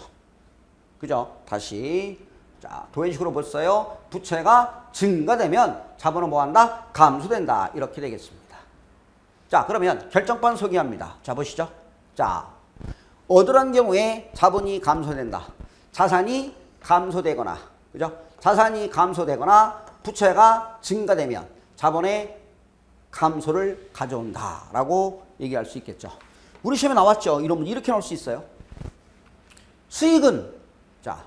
그죠? 다시 자 도형식으로 뭘 써요? 부채가 증가되면 자본은 뭐한다? 감소된다. 이렇게 되겠습니다. 자 그러면 결정판 소개합니다. 자 보시죠. 자 어떠한 경우에 자본이 감소된다. 자산이 감소되거나 그죠? 자산이 감소되거나 부채가 증가되면 자본의 감소를 가져온다라고 얘기할 수 있겠죠. 우리 시험에 나왔죠. 이런 문제 이렇게 나올 수 있어요. 수익은 자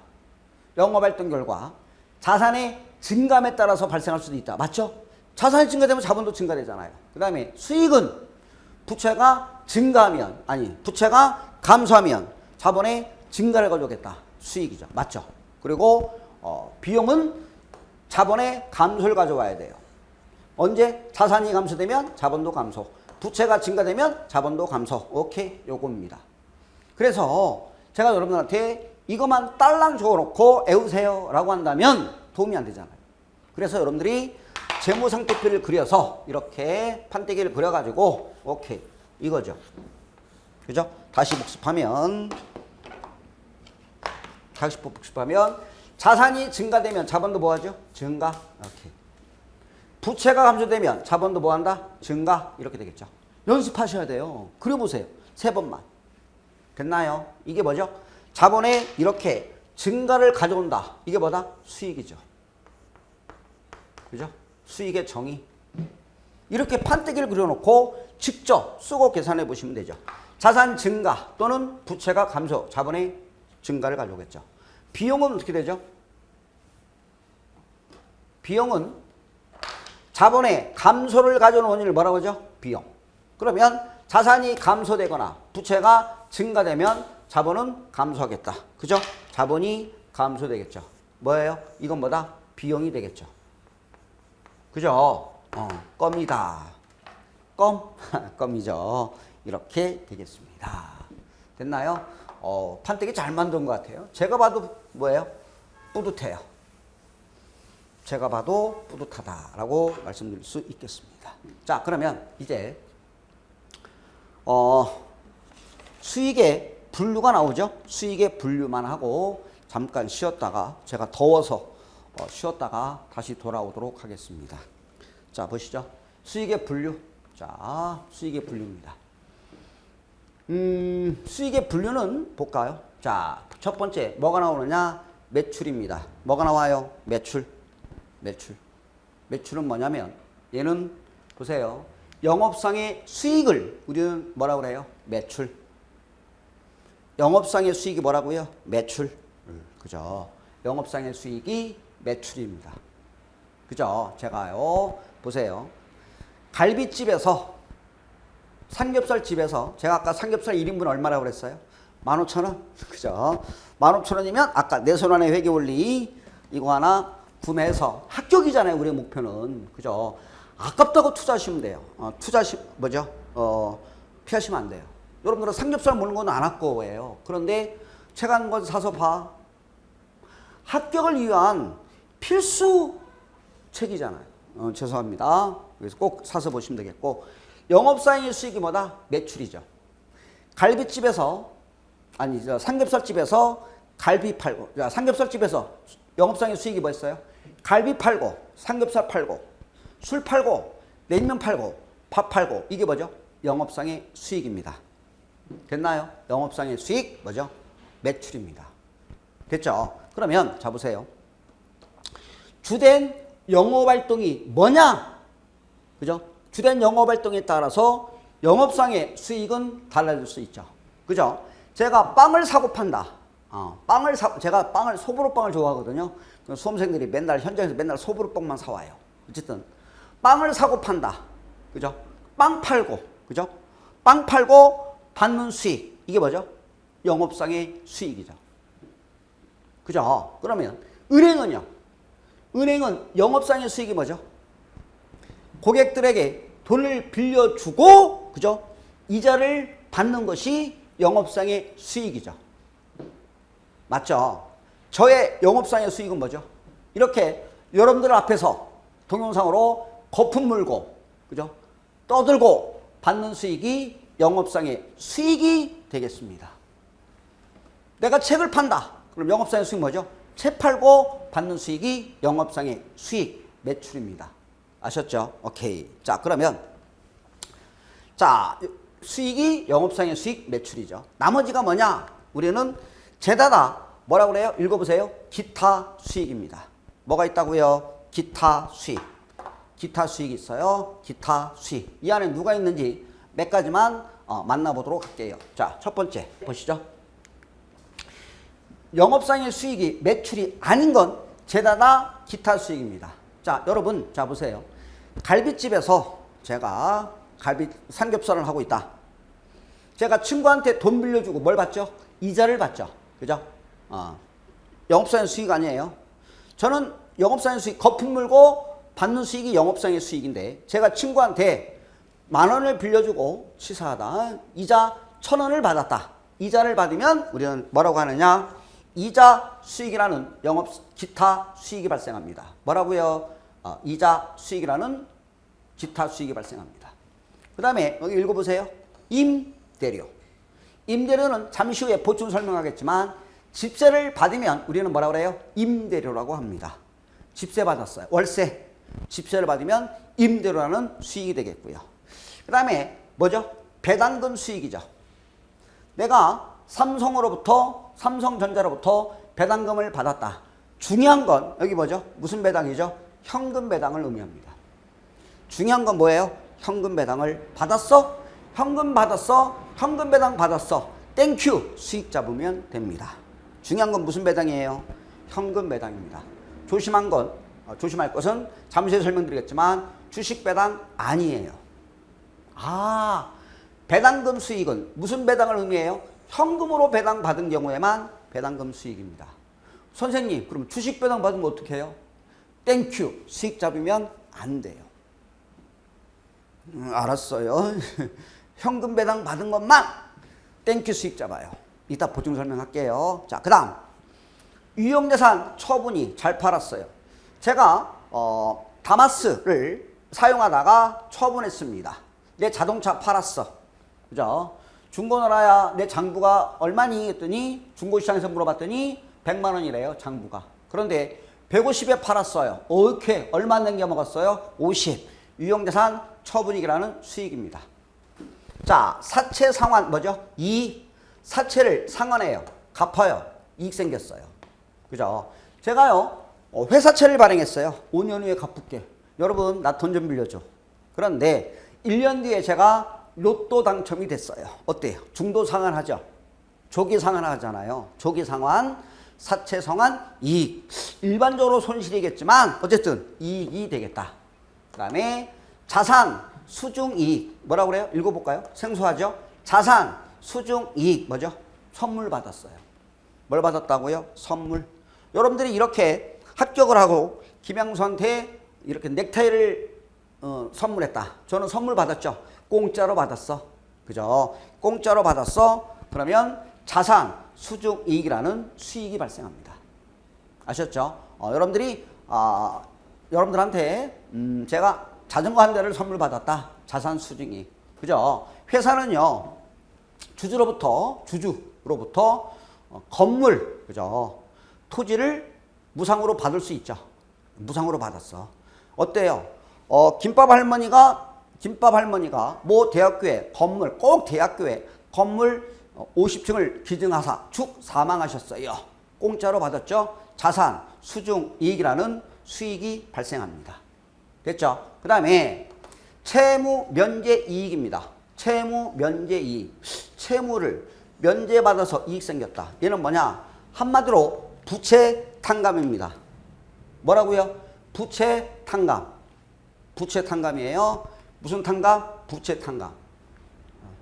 영업활동 결과 자산의 증감에 따라서 발생할 수도 있다. 맞죠? 자산이 증가되면 자본도 증가되잖아요. 그 다음에 수익은 부채가 증가하면 아니 부채가 감소하면 자본의 증가를 가져오겠다. 수익이죠. 맞죠? 그리고 비용은 자본의 감소를 가져와야 돼요. 언제? 자산이 감소되면 자본도 감소. 부채가 증가되면 자본도 감소. 오케이? 요겁니다. 그래서 제가 여러분들한테 이것만 딸랑 적어놓고 애우세요 라고 한다면 도움이 안 되잖아요. 그래서 여러분들이 재무상태표를 그려서 이렇게 판때기를 그려가지고 오케이 이거죠. 그죠? 다시 복습하면 자산이 증가되면 자본도 뭐하죠? 증가. 오케이. 부채가 감소되면 자본도 뭐한다? 증가. 이렇게 되겠죠. 연습하셔야 돼요. 그려보세요. 3번만. 됐나요? 이게 뭐죠? 자본의 이렇게 증가를 가져온다. 이게 뭐다? 수익이죠. 그죠? 수익의 정의. 이렇게 판때기를 그려놓고 직접 쓰고 계산해 보시면 되죠. 자산 증가 또는 부채가 감소, 자본의 증가를 가져오겠죠. 비용은 어떻게 되죠? 비용은 자본의 감소를 가져오는 원인을 뭐라고 하죠? 비용. 그러면 자산이 감소되거나 부채가 증가되면 자본은 감소하겠다. 그죠? 자본이 감소되겠죠. 뭐예요? 이건 뭐다? 비용이 되겠죠. 그죠? 껌이다. 껌이죠. 이렇게 되겠습니다. 됐나요? 판때기 잘 만든 것 같아요. 제가 봐도 뭐예요? 뿌듯해요. 제가 봐도 뿌듯하다라고 말씀드릴 수 있겠습니다. 자, 그러면 이제 수익의 분류가 나오죠. 수익의 분류만 하고 잠깐 쉬었다가 제가 더워서 쉬었다가 다시 돌아오도록 하겠습니다. 자, 보시죠. 수익의 분류. 자, 수익의 분류입니다. 수익의 분류는 볼까요? 자, 첫 번째 뭐가 나오느냐? 매출입니다. 뭐가 나와요? 매출. 매출은 뭐냐면 얘는 보세요. 영업상의 수익을 우리는 뭐라고 그래요? 매출. 영업상의 수익이 뭐라고요? 매출. 그죠? 영업상의 수익이 매출입니다. 그죠? 제가요. 보세요. 갈비집에서 삼겹살집에서 제가 아까 삼겹살 1인분 얼마라고 그랬어요? 15,000원. 그죠? 15,000원이면 아까 내 손 안의 회계원리 이거 하나 구매해서 합격이잖아요. 우리의 목표는. 그죠? 아깝다고 투자하시면 돼요. 피하시면 안 돼요. 여러분들은 삼겹살 먹는 건 안 아까워해요. 그런데 책 한 권 사서 봐. 합격을 위한 필수 책이잖아요. 죄송합니다. 그래서 꼭 사서 보시면 되겠고, 영업사의 수익이 뭐다? 매출이죠. 갈비집에서 삼겹살집에서 갈비 팔고, 삼겹살집에서 영업상의 수익이 뭐였어요? 갈비 팔고, 삼겹살 팔고, 술 팔고, 냉면 팔고, 밥 팔고, 이게 뭐죠? 영업상의 수익입니다. 됐나요? 영업상의 수익 뭐죠? 매출입니다. 됐죠? 그러면 자 보세요. 주된 영업활동이 뭐냐? 그죠? 주된 영업활동에 따라서 영업상의 수익은 달라질 수 있죠. 그죠? 제가 빵을 사고 판다. 제가 소보로 빵을 좋아하거든요. 수험생들이 맨날 현장에서 맨날 소보로 빵만 사와요. 어쨌든 빵을 사고 판다. 그죠? 빵 팔고, 그죠? 빵 팔고 받는 수익. 이게 뭐죠? 영업상의 수익이죠. 그죠? 그러면 은행은요? 은행은 영업상의 수익이 뭐죠? 고객들에게 돈을 빌려주고, 그죠? 이자를 받는 것이 영업상의 수익이죠. 맞죠? 저의 영업상의 수익은 뭐죠? 이렇게 여러분들 앞에서 동영상으로 거품 물고, 그죠? 떠들고 받는 수익이 영업상의 수익이 되겠습니다. 내가 책을 판다. 그럼 영업상의 수익 뭐죠? 책 팔고 받는 수익이 영업상의 수익, 매출입니다. 아셨죠? 오케이. 자, 그러면 자, 수익이 영업상의 수익, 매출이죠. 나머지가 뭐냐? 우리는 죄다다 뭐라고 그래요? 읽어보세요. 기타 수익입니다. 뭐가 있다고요? 기타 수익. 기타 수익이 있어요. 기타 수익. 이 안에 누가 있는지 몇 가지만 만나보도록 할게요. 자, 첫 번째 보시죠. 영업상의 수익이 매출이 아닌 건 죄다다 기타 수익입니다. 자, 여러분, 자 보세요. 갈비집에서 제가 삼겹살을 하고 있다. 제가 친구한테 돈 빌려주고 뭘 받죠? 이자를 받죠. 그죠? 영업상의 수익 아니에요. 저는 영업상의 수익, 거품 물고 받는 수익이 영업상의 수익인데 제가 친구한테 10,000원을 빌려주고 치사하다. 이자 1,000원을 받았다. 이자를 받으면 우리는 뭐라고 하느냐? 이자 수익이라는 기타 수익이 발생합니다. 뭐라고요? 이자 수익이라는 기타 수익이 발생합니다. 그 다음에 여기 읽어보세요. 임대료. 임대료는 잠시 후에 보충 설명하겠지만 집세를 받으면 우리는 뭐라고 그래요? 임대료라고 합니다. 집세 받았어요. 월세. 집세를 받으면 임대료라는 수익이 되겠고요. 그 다음에 뭐죠? 배당금 수익이죠. 내가 삼성전자로부터 배당금을 받았다. 중요한 건 여기 뭐죠? 무슨 배당이죠? 현금 배당을 의미합니다. 중요한 건 뭐예요? 현금 배당을 받았어? 현금 받았어? 현금 배당 받았어? 땡큐! 수익 잡으면 됩니다. 중요한 건 무슨 배당이에요? 현금 배당입니다. 조심할 것은 잠시 후에 설명드리겠지만 주식 배당 아니에요. 배당금 수익은 무슨 배당을 의미해요? 현금으로 배당 받은 경우에만 배당금 수익입니다. 선생님, 그럼 주식 배당 받으면 어떻게 해요? 땡큐! 수익 잡으면 안 돼요. 알았어요. 현금 배당 받은 것만 땡큐 수익 잡아요. 이따 보충 설명할게요. 자, 그 다음 유형자산 처분이 잘 팔았어요. 제가 다마스를 사용하다가 처분했습니다. 내 자동차 팔았어. 그죠? 중고나라야 내 장부가 얼마니 했더니 중고시장에서 물어봤더니 100만 원이래요. 장부가. 그런데 150에 팔았어요. 오케이. 얼마 남겨먹었어요? 50. 유형자산 처분익이라는 수익입니다. 자, 사채 상환 뭐죠? 사채를 상환해요. 갚아요. 이익 생겼어요. 그죠? 제가요 회사채를 발행했어요. 5년 후에 갚을게. 여러분 나 돈 좀 빌려줘. 그런데 1년 뒤에 제가 로또 당첨이 됐어요. 어때요? 중도 상환하죠. 조기 상환하잖아요. 조기 상환, 사채 상환, 이익. 일반적으로 손실이겠지만 어쨌든 이익이 되겠다. 그 다음에 자산, 수중 이익. 뭐라고 그래요? 읽어볼까요? 생소하죠? 자산, 수중 이익. 뭐죠? 선물 받았어요. 뭘 받았다고요? 선물. 여러분들이 이렇게 합격을 하고 김양수한테 이렇게 넥타이를 선물했다. 저는 선물 받았죠. 공짜로 받았어. 그죠? 공짜로 받았어. 그러면 자산, 수중 이익이라는 수익이 발생합니다. 아셨죠? 여러분들한테 제가 자전거 한 대를 선물 받았다. 자산, 수중 이익. 그죠? 회사는요. 주주로부터 건물, 그죠? 토지를 무상으로 받을 수 있죠. 무상으로 받았어. 어때요? 김밥 할머니가 모 대학교에 꼭 대학교에 건물 50층을 기증하사 축 사망하셨어요. 공짜로 받았죠. 자산, 수중 이익이라는 수익이 발생합니다. 됐죠? 그 다음에 채무 면제 이익입니다. 채무 면제 이익. 채무를 면제받아서 이익 생겼다. 얘는 뭐냐? 한마디로 부채 탕감입니다. 뭐라고요? 부채 탕감. 부채 탕감이에요. 무슨 탕감? 부채 탕감.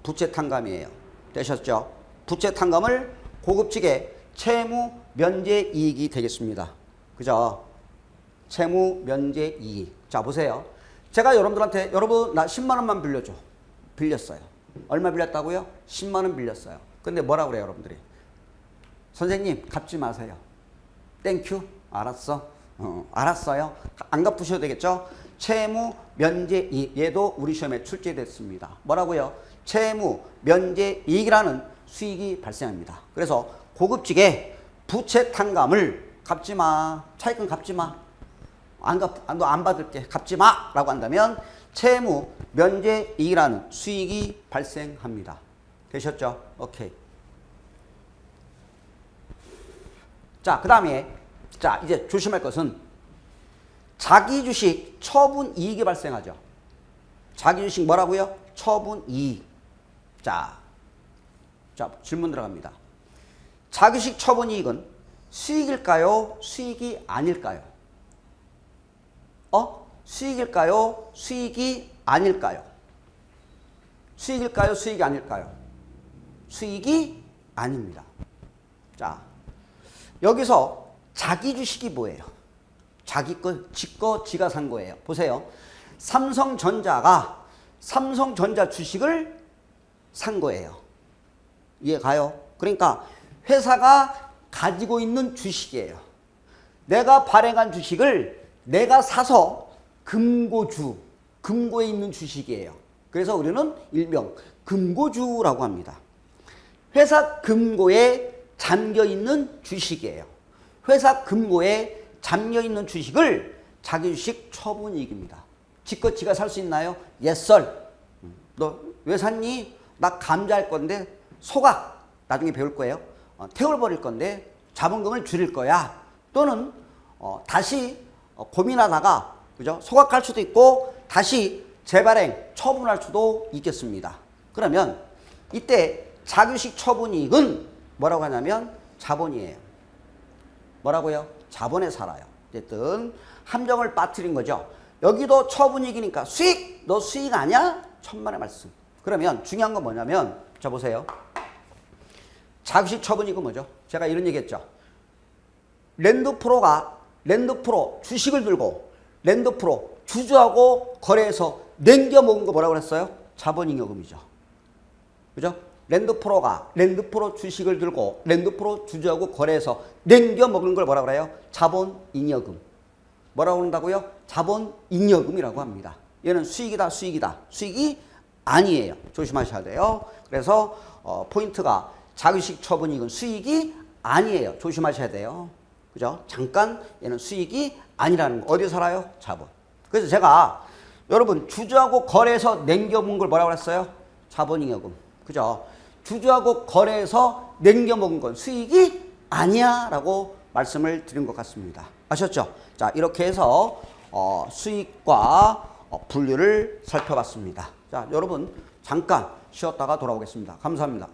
부채 탕감이에요. 되셨죠? 부채 탕감을 고급지게 채무 면제 이익이 되겠습니다. 그죠? 채무 면제 이익. 자, 보세요. 제가 여러분들한테 여러분 나 10만 원만 빌려줘. 빌렸어요. 얼마 빌렸다고요? 10만 원 빌렸어요. 근데 뭐라고 그래요, 여러분들이? 선생님, 갚지 마세요. 땡큐. 알았어. 알았어요. 안 갚으셔도 되겠죠? 채무 면제 이익. 얘도 우리 시험에 출제됐습니다. 뭐라고요? 채무 면제 이익이라는 수익이 발생합니다. 그래서 고급지게 부채 탕감을 갚지 마. 차익금 갚지 마. 너 안 받을게. 갚지 마. 라고 한다면 채무 면제 이익이라는 수익이 발생합니다. 되셨죠? 오케이. 자, 그 다음에 자, 이제 조심할 것은 자기 주식 처분 이익이 발생하죠. 자기 주식 뭐라고요? 처분 이익. 자, 질문 들어갑니다. 자기 주식 처분 이익은 수익일까요? 수익이 아닐까요? 수익일까요? 수익이 아닐까요? 수익일까요? 수익이 아닐까요? 수익이 아닙니다. 자, 여기서 자기 주식이 뭐예요? 자기 거, 지가 산 거예요. 보세요. 삼성전자가 삼성전자 주식을 산 거예요. 이해 가요? 그러니까 회사가 가지고 있는 주식이에요. 내가 발행한 주식을 내가 사서 금고에 있는 주식이에요. 그래서 우리는 일명 금고주라고 합니다. 회사 금고에 잠겨 있는 주식이에요. 회사 금고에 잠겨 있는 주식을 자기 주식 처분이익입니다. 지껏 지가 살 수 있나요? Yes, sir. 너 왜 샀니? 나 감자할 건데 소각 나중에 배울 거예요. 태워버릴 건데 자본금을 줄일 거야. 또는 다시 고민하다가 그죠? 소각할 수도 있고 다시 재발행 처분할 수도 있겠습니다. 그러면 이때 자기주식 처분이익은 뭐라고 하냐면 자본이에요. 뭐라고요? 자본에 살아요. 어쨌든 함정을 빠뜨린 거죠. 여기도 처분이익이니까 수익! 너 수익 아니야? 천만의 말씀. 그러면 중요한 건 뭐냐면 자 보세요. 자기주식 처분이익은 뭐죠? 제가 이런 얘기 했죠. 랜드프로 주식을 들고 랜드프로 주주하고 거래해서 냉겨 먹은 거 뭐라고 그랬어요? 자본잉여금이죠. 그죠? 랜드프로 주식을 들고 랜드프로 주주하고 거래해서 냉겨 먹는 걸 뭐라고 그래요? 자본잉여금. 뭐라고 한다고요? 자본잉여금이라고 합니다. 얘는 수익이다. 수익이 아니에요. 조심하셔야 돼요. 그래서 포인트가 자기주식 처분이익은 수익이 아니에요. 조심하셔야 돼요. 그죠? 잠깐 얘는 수익이 아니라는 거. 어디 살아요? 자본. 그래서 제가 여러분 주주하고 거래해서 냉겨먹은 걸 뭐라고 했어요? 자본잉여금. 그죠? 주주하고 거래해서 냉겨먹은 건 수익이 아니야 라고 말씀을 드린 것 같습니다. 아셨죠? 자, 이렇게 해서 수익과 분류를 살펴봤습니다. 자, 여러분 잠깐 쉬었다가 돌아오겠습니다. 감사합니다.